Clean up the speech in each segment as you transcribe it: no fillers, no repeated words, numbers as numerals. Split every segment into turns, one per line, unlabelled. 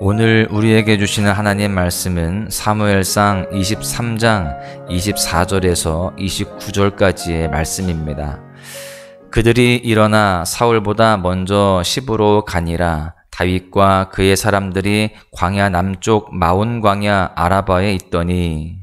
오늘 우리에게 주시는 하나님 말씀은 사무엘상 23장 24절에서 29절까지의 말씀입니다. 그들이 일어나 사울보다 먼저 시브로 가니라. 다윗과 그의 사람들이 광야 남쪽 마온 광야 아라바에 있더니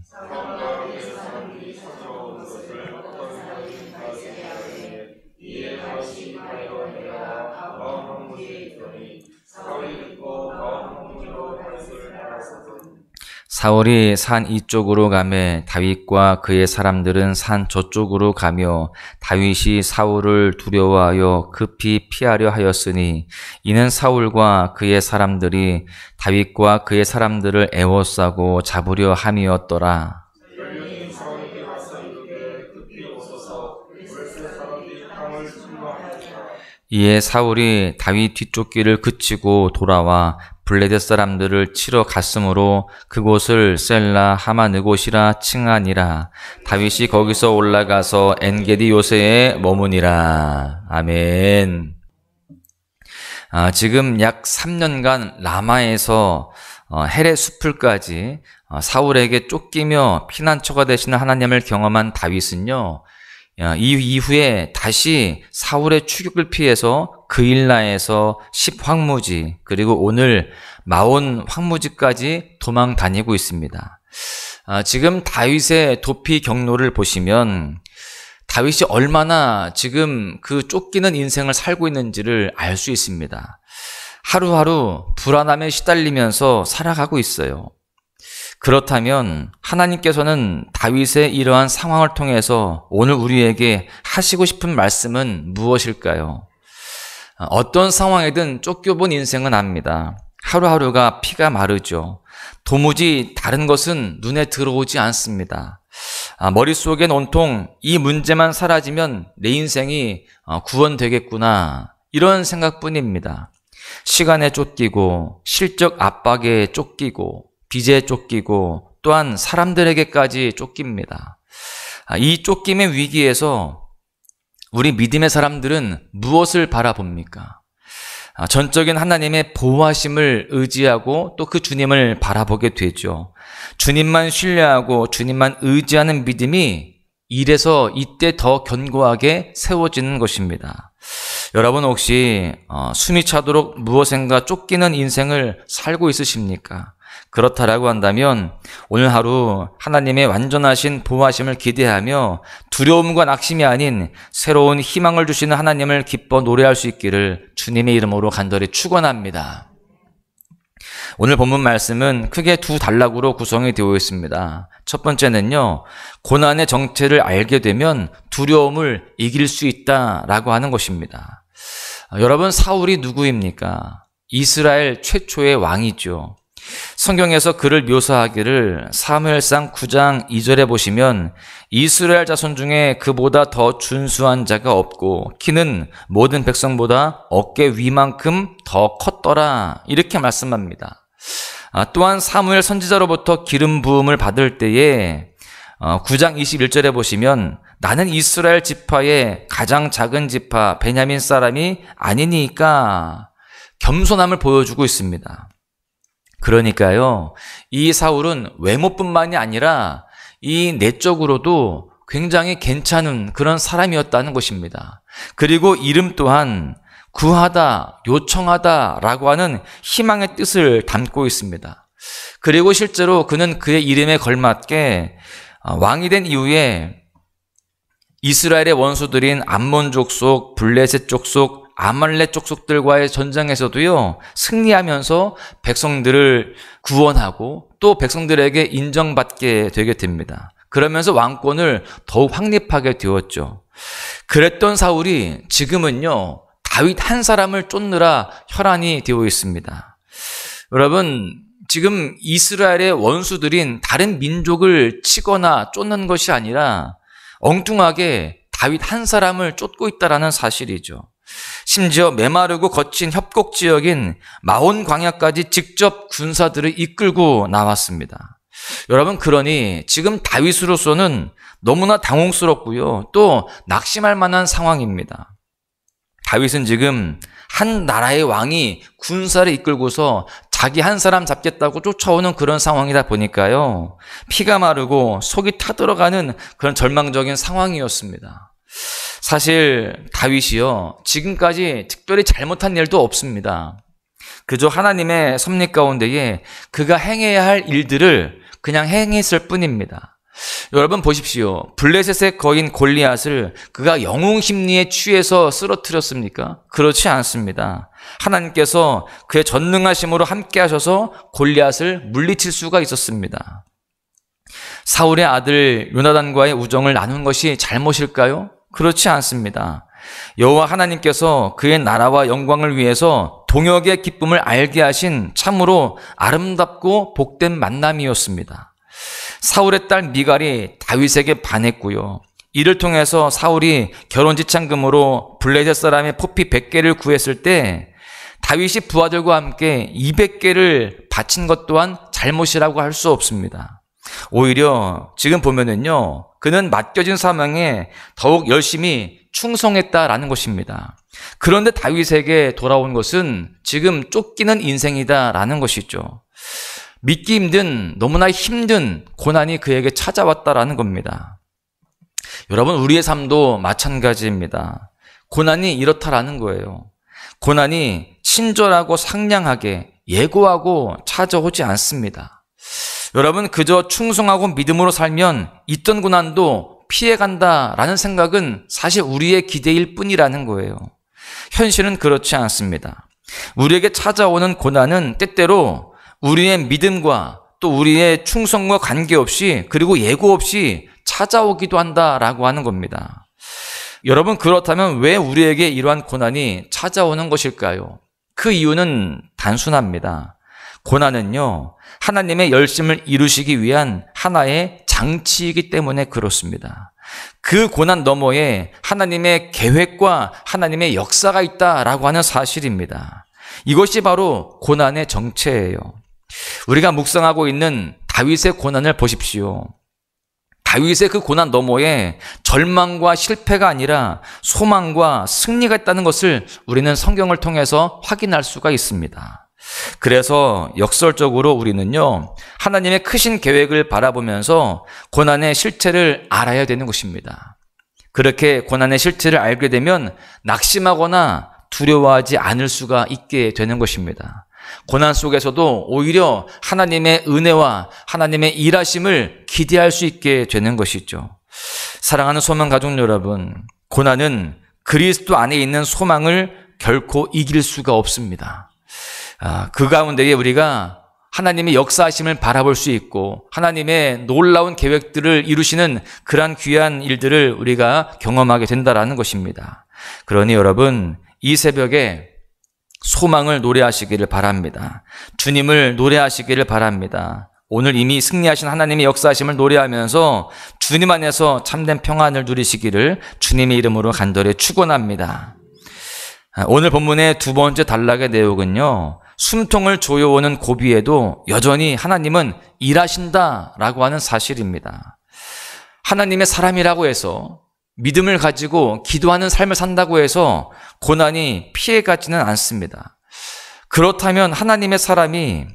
사울이 산 이쪽으로 가매 다윗과 그의 사람들은 산 저쪽으로 가며 다윗이 사울을 두려워하여 급히 피하려 하였으니 이는 사울과 그의 사람들이 다윗과 그의 사람들을 애워싸고 잡으려 함이었더라. 이에 사울이 다윗 뒤쫓기를 그치고 돌아와 블레셋 사람들을 치러 갔으므로 그곳을 셀라 하마느곳이라 칭하니라. 다윗이 거기서 올라가서 엔게디 요새에 머무니라. 아멘. 지금 약 3년간 라마에서 헬의 숲을까지 사울에게 쫓기며 피난처가 되시는 하나님을 경험한 다윗은요, 이 이후에 다시 사울의 추격을 피해서 그일라에서 10황무지 그리고 오늘 마온 황무지까지 도망 다니고 있습니다. 지금 다윗의 도피 경로를 보시면 다윗이 얼마나 지금 그 쫓기는 인생을 살고 있는지를 알 수 있습니다. 하루하루 불안함에 시달리면서 살아가고 있어요. 그렇다면 하나님께서는 다윗의 이러한 상황을 통해서 오늘 우리에게 하시고 싶은 말씀은 무엇일까요? 어떤 상황이든 쫓겨본 인생은 압니다. 하루하루가 피가 마르죠. 도무지 다른 것은 눈에 들어오지 않습니다. 머릿속엔 온통 이 문제만 사라지면 내 인생이 구원되겠구나, 이런 생각뿐입니다. 시간에 쫓기고 실적 압박에 쫓기고 빚에 쫓기고 또한 사람들에게까지 쫓깁니다. 이 쫓김의 위기에서 우리 믿음의 사람들은 무엇을 바라봅니까? 전적인 하나님의 보호하심을 의지하고 또 그 주님을 바라보게 되죠. 주님만 신뢰하고 주님만 의지하는 믿음이 이래서 이때 더 견고하게 세워지는 것입니다. 여러분 혹시 숨이 차도록 무엇인가 쫓기는 인생을 살고 있으십니까? 그렇다라고 한다면 오늘 하루 하나님의 완전하신 보호하심을 기대하며 두려움과 낙심이 아닌 새로운 희망을 주시는 하나님을 기뻐 노래할 수 있기를 주님의 이름으로 간절히 축원합니다. 오늘 본문 말씀은 크게 두 단락으로 구성이 되어 있습니다. 첫 번째는요, 고난의 정체를 알게 되면 두려움을 이길 수 있다라고 하는 것입니다. 여러분, 사울이 누구입니까? 이스라엘 최초의 왕이죠. 성경에서 그를 묘사하기를 사무엘상 9장 2절에 보시면 이스라엘 자손 중에 그보다 더 준수한 자가 없고 키는 모든 백성보다 어깨 위만큼 더 컸더라, 이렇게 말씀합니다. 또한 사무엘 선지자로부터 기름 부음을 받을 때에 9장 21절에 보시면 나는 이스라엘 지파의 가장 작은 지파 베냐민 사람이 아니니까 겸손함을 보여주고 있습니다. 그러니까요, 이 사울은 외모뿐만이 아니라 이 내적으로도 굉장히 괜찮은 그런 사람이었다는 것입니다. 그리고 이름 또한 구하다, 요청하다라고 하는 희망의 뜻을 담고 있습니다. 그리고 실제로 그는 그의 이름에 걸맞게 왕이 된 이후에 이스라엘의 원수들인 암몬 족속, 블레셋 족속, 아말렉 족속들과의 전쟁에서도요, 승리하면서 백성들을 구원하고 또 백성들에게 인정받게 되게 됩니다. 그러면서 왕권을 더욱 확립하게 되었죠. 그랬던 사울이 지금은요, 다윗 한 사람을 쫓느라 혈안이 되어 있습니다. 여러분, 지금 이스라엘의 원수들인 다른 민족을 치거나 쫓는 것이 아니라 엉뚱하게 다윗 한 사람을 쫓고 있다는 사실이죠. 심지어 메마르고 거친 협곡 지역인 마온 광야까지 직접 군사들을 이끌고 나왔습니다. 여러분, 그러니 지금 다윗으로서는 너무나 당혹스럽고요, 또 낙심할 만한 상황입니다. 다윗은 지금 한 나라의 왕이 군사를 이끌고서 자기 한 사람 잡겠다고 쫓아오는 그런 상황이다 보니까요. 피가 마르고 속이 타들어가는 그런 절망적인 상황이었습니다. 사실 다윗이요, 지금까지 특별히 잘못한 일도 없습니다. 그저 하나님의 섭리 가운데에 그가 행해야 할 일들을 그냥 행했을 뿐입니다. 여러분 보십시오. 블레셋의 거인 골리앗을 그가 영웅 심리에 취해서 쓰러뜨렸습니까? 그렇지 않습니다. 하나님께서 그의 전능하심으로 함께 하셔서 골리앗을 물리칠 수가 있었습니다. 사울의 아들 요나단과의 우정을 나눈 것이 잘못일까요? 그렇지 않습니다. 여호와 하나님께서 그의 나라와 영광을 위해서 동역의 기쁨을 알게 하신 참으로 아름답고 복된 만남이었습니다. 사울의 딸 미갈이 다윗에게 반했고요. 이를 통해서 사울이 결혼지참금으로 블레셋 사람의 포피 100개를 구했을 때 다윗이 부하들과 함께 200개를 바친 것 또한 잘못이라고 할 수 없습니다. 오히려 지금 보면은요, 그는 맡겨진 사명에 더욱 열심히 충성했다라는 것입니다. 그런데 다윗에게 돌아온 것은 지금 쫓기는 인생이다라는 것이죠. 믿기 힘든, 너무나 힘든 고난이 그에게 찾아왔다라는 겁니다. 여러분, 우리의 삶도 마찬가지입니다. 고난이 이렇다라는 거예요. 고난이 친절하고 상냥하게 예고하고 찾아오지 않습니다. 여러분, 그저 충성하고 믿음으로 살면 있던 고난도 피해간다라는 생각은 사실 우리의 기대일 뿐이라는 거예요. 현실은 그렇지 않습니다. 우리에게 찾아오는 고난은 때때로 우리의 믿음과 또 우리의 충성과 관계없이, 그리고 예고 없이 찾아오기도 한다라고 하는 겁니다. 여러분, 그렇다면 왜 우리에게 이러한 고난이 찾아오는 것일까요? 그 이유는 단순합니다. 고난은요, 하나님의 열심을 이루시기 위한 하나의 장치이기 때문에 그렇습니다. 그 고난 너머에 하나님의 계획과 하나님의 역사가 있다라고 하는 사실입니다. 이것이 바로 고난의 정체예요. 우리가 묵상하고 있는 다윗의 고난을 보십시오. 다윗의 그 고난 너머에 절망과 실패가 아니라 소망과 승리가 있다는 것을 우리는 성경을 통해서 확인할 수가 있습니다. 그래서 역설적으로 우리는요, 하나님의 크신 계획을 바라보면서 고난의 실체를 알아야 되는 것입니다. 그렇게 고난의 실체를 알게 되면 낙심하거나 두려워하지 않을 수가 있게 되는 것입니다. 고난 속에서도 오히려 하나님의 은혜와 하나님의 일하심을 기대할 수 있게 되는 것이죠. 사랑하는 소망 가족 여러분, 고난은 그리스도 안에 있는 소망을 결코 이길 수가 없습니다. 그 가운데에 우리가 하나님의 역사하심을 바라볼 수 있고 하나님의 놀라운 계획들을 이루시는 그러한 귀한 일들을 우리가 경험하게 된다라는 것입니다. 그러니 여러분, 이 새벽에 소망을 노래하시기를 바랍니다. 주님을 노래하시기를 바랍니다. 오늘 이미 승리하신 하나님의 역사하심을 노래하면서 주님 안에서 참된 평안을 누리시기를 주님의 이름으로 간절히 축원합니다. 오늘 본문의 두 번째 단락의 내용은요, 숨통을 조여오는 고비에도 여전히 하나님은 일하신다라고 하는 사실입니다. 하나님의 사람이라고 해서 믿음을 가지고 기도하는 삶을 산다고 해서 고난이 피해가지는 않습니다. 그렇다면 하나님의 사람이,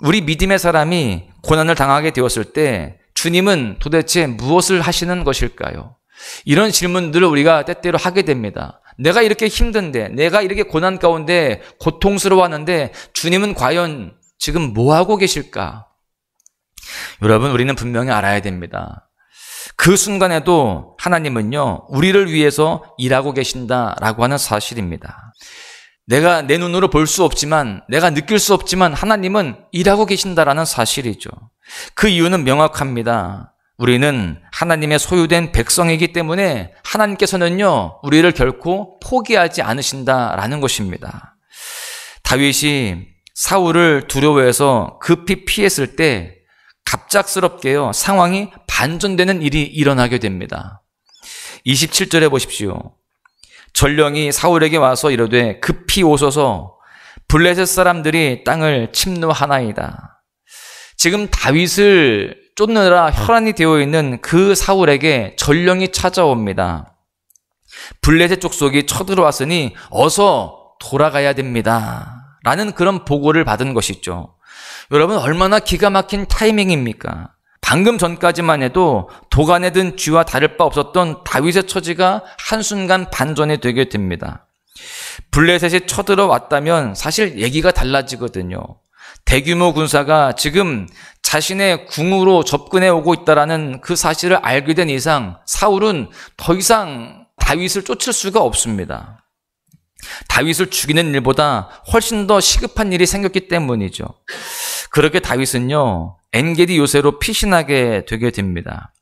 우리 믿음의 사람이 고난을 당하게 되었을 때 주님은 도대체 무엇을 하시는 것일까요? 이런 질문들을 우리가 때때로 하게 됩니다. 내가 이렇게 힘든데, 내가 이렇게 고난 가운데 고통스러워하는데 주님은 과연 지금 뭐 하고 계실까? 여러분, 우리는 분명히 알아야 됩니다. 그 순간에도 하나님은요, 우리를 위해서 일하고 계신다라고 하는 사실입니다. 내가 내 눈으로 볼 수 없지만, 내가 느낄 수 없지만 하나님은 일하고 계신다라는 사실이죠. 그 이유는 명확합니다. 우리는 하나님의 소유된 백성이기 때문에 하나님께서는요, 우리를 결코 포기하지 않으신다라는 것입니다. 다윗이 사울을 두려워해서 급히 피했을 때 갑작스럽게요, 상황이 반전되는 일이 일어나게 됩니다. 27절에 보십시오. 전령이 사울에게 와서 이르되 급히 오소서, 블레셋 사람들이 땅을 침노하나이다. 지금 다윗을 쫓느라 혈안이 되어 있는 그 사울에게 전령이 찾아옵니다. 블레셋 족속이 쳐들어왔으니 어서 돌아가야 됩니다. 라는 그런 보고를 받은 것이죠. 여러분, 얼마나 기가 막힌 타이밍입니까? 방금 전까지만 해도 도간에 든 쥐와 다를 바 없었던 다윗의 처지가 한순간 반전이 되게 됩니다. 블레셋이 쳐들어왔다면 사실 얘기가 달라지거든요. 대규모 군사가 지금 자신의 궁으로 접근해 오고 있다는 그 사실을 알게 된 이상 사울은 더 이상 다윗을 쫓을 수가 없습니다. 다윗을 죽이는 일보다 훨씬 더 시급한 일이 생겼기 때문이죠. 그렇게 다윗은요, 엔게디 요새로 피신하게 되게 됩니다.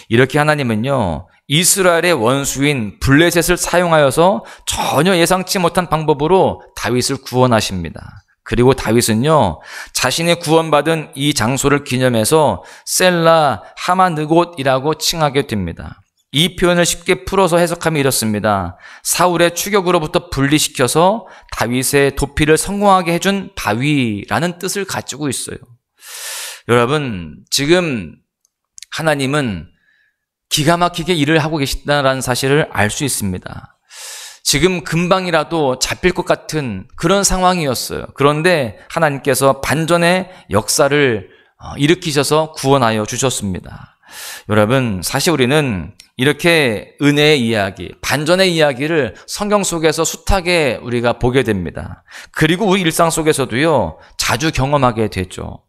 이렇게 하나님은요, 이스라엘의 원수인 블레셋을 사용하여서 전혀 예상치 못한 방법으로 다윗을 구원하십니다. 그리고 다윗은요, 자신의 구원받은 이 장소를 기념해서 셀라 하마느곳이라고 칭하게 됩니다. 이 표현을 쉽게 풀어서 해석하면 이렇습니다. 사울의 추격으로부터 분리시켜서 다윗의 도피를 성공하게 해준 바위라는 뜻을 가지고 있어요. 여러분, 지금 하나님은 기가 막히게 일을 하고 계시다는 사실을 알 수 있습니다. 지금 금방이라도 잡힐 것 같은 그런 상황이었어요. 그런데 하나님께서 반전의 역사를 일으키셔서 구원하여 주셨습니다. 여러분, 사실 우리는 이렇게 은혜의 이야기, 반전의 이야기를 성경 속에서 숱하게 우리가 보게 됩니다. 그리고 우리 일상 속에서도요, 자주 경험하게 되죠.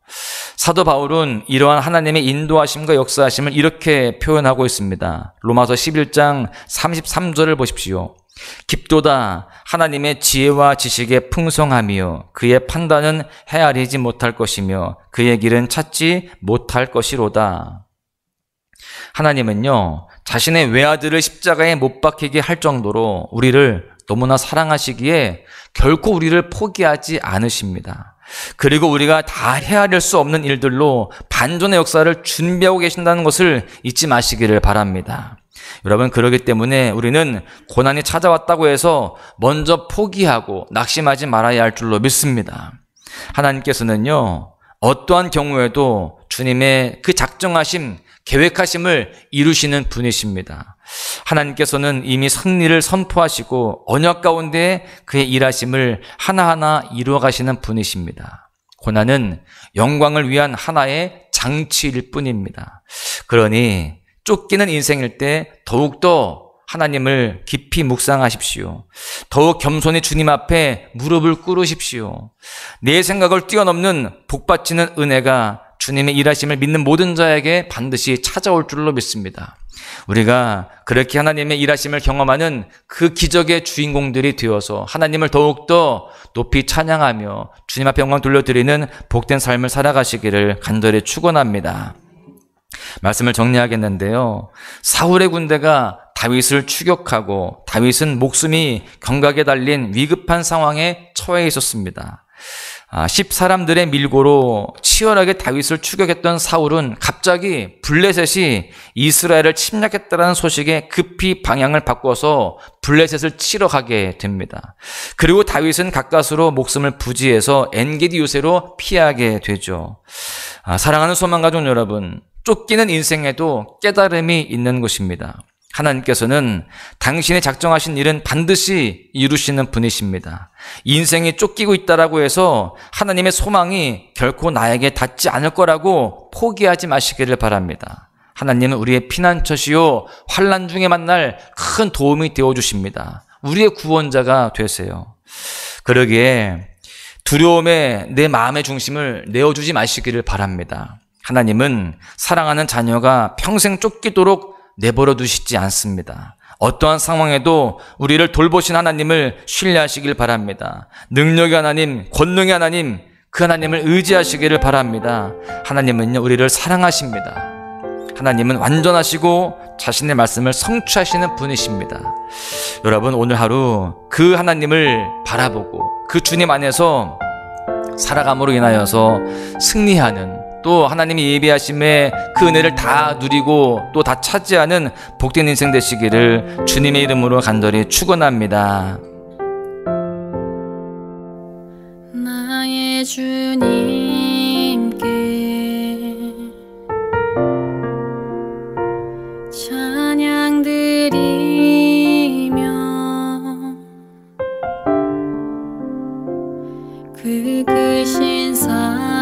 사도 바울은 이러한 하나님의 인도하심과 역사하심을 이렇게 표현하고 있습니다. 로마서 11장 33절을 보십시오. 깊도다 하나님의 지혜와 지식의 풍성함이요 그의 판단은 헤아리지 못할 것이며 그의 길은 찾지 못할 것이로다. 하나님은요, 자신의 외아들을 십자가에 못 박히게 할 정도로 우리를 너무나 사랑하시기에 결코 우리를 포기하지 않으십니다. 그리고 우리가 다 헤아릴 수 없는 일들로 반전의 역사를 준비하고 계신다는 것을 잊지 마시기를 바랍니다. 여러분, 그러기 때문에 우리는 고난이 찾아왔다고 해서 먼저 포기하고 낙심하지 말아야 할 줄로 믿습니다. 하나님께서는요, 어떠한 경우에도 주님의 그 작정하심, 계획하심을 이루시는 분이십니다. 하나님께서는 이미 승리를 선포하시고 언약 가운데 그의 일하심을 하나하나 이루어가시는 분이십니다. 고난은 영광을 위한 하나의 장치일 뿐입니다. 그러니 쫓기는 인생일 때 더욱더 하나님을 깊이 묵상하십시오. 더욱 겸손히 주님 앞에 무릎을 꿇으십시오. 내 생각을 뛰어넘는 복받치는 은혜가 주님의 일하심을 믿는 모든 자에게 반드시 찾아올 줄로 믿습니다. 우리가 그렇게 하나님의 일하심을 경험하는 그 기적의 주인공들이 되어서 하나님을 더욱더 높이 찬양하며 주님 앞에 영광 돌려드리는 복된 삶을 살아가시기를 간절히 축원합니다. 말씀을 정리하겠는데요. 사울의 군대가 다윗을 추격하고 다윗은 목숨이 경각에 달린 위급한 상황에 처해 있었습니다. 10사람들의 밀고로 치열하게 다윗을 추격했던 사울은 갑자기 블레셋이 이스라엘을 침략했다는 소식에 급히 방향을 바꿔서 블레셋을 치러 가게 됩니다. 그리고 다윗은 가까스로 목숨을 부지해서 엔게디 요새로 피하게 되죠. 사랑하는 소망가족 여러분, 쫓기는 인생에도 깨달음이 있는 것입니다. 하나님께서는 당신의 작정하신 일은 반드시 이루시는 분이십니다. 인생이 쫓기고 있다라고 해서 하나님의 소망이 결코 나에게 닿지 않을 거라고 포기하지 마시기를 바랍니다. 하나님은 우리의 피난처시요 환난 중에 만날 큰 도움이 되어주십니다. 우리의 구원자가 되세요. 그러기에 두려움에 내 마음의 중심을 내어주지 마시기를 바랍니다. 하나님은 사랑하는 자녀가 평생 쫓기도록 내버려 두시지 않습니다. 어떠한 상황에도 우리를 돌보신 하나님을 신뢰하시길 바랍니다. 능력의 하나님, 권능의 하나님, 그 하나님을 의지하시기를 바랍니다. 하나님은요, 우리를 사랑하십니다. 하나님은 완전하시고 자신의 말씀을 성취하시는 분이십니다. 여러분, 오늘 하루 그 하나님을 바라보고 그 주님 안에서 살아감으로 인하여서 승리하는, 또 하나님이 예비하심에 그 은혜를 다 누리고 또 다 차지하는 복된 인생 되시기를 주님의 이름으로 간절히 축원합니다.
나의 주님께 찬양 드리며 그 크신 사랑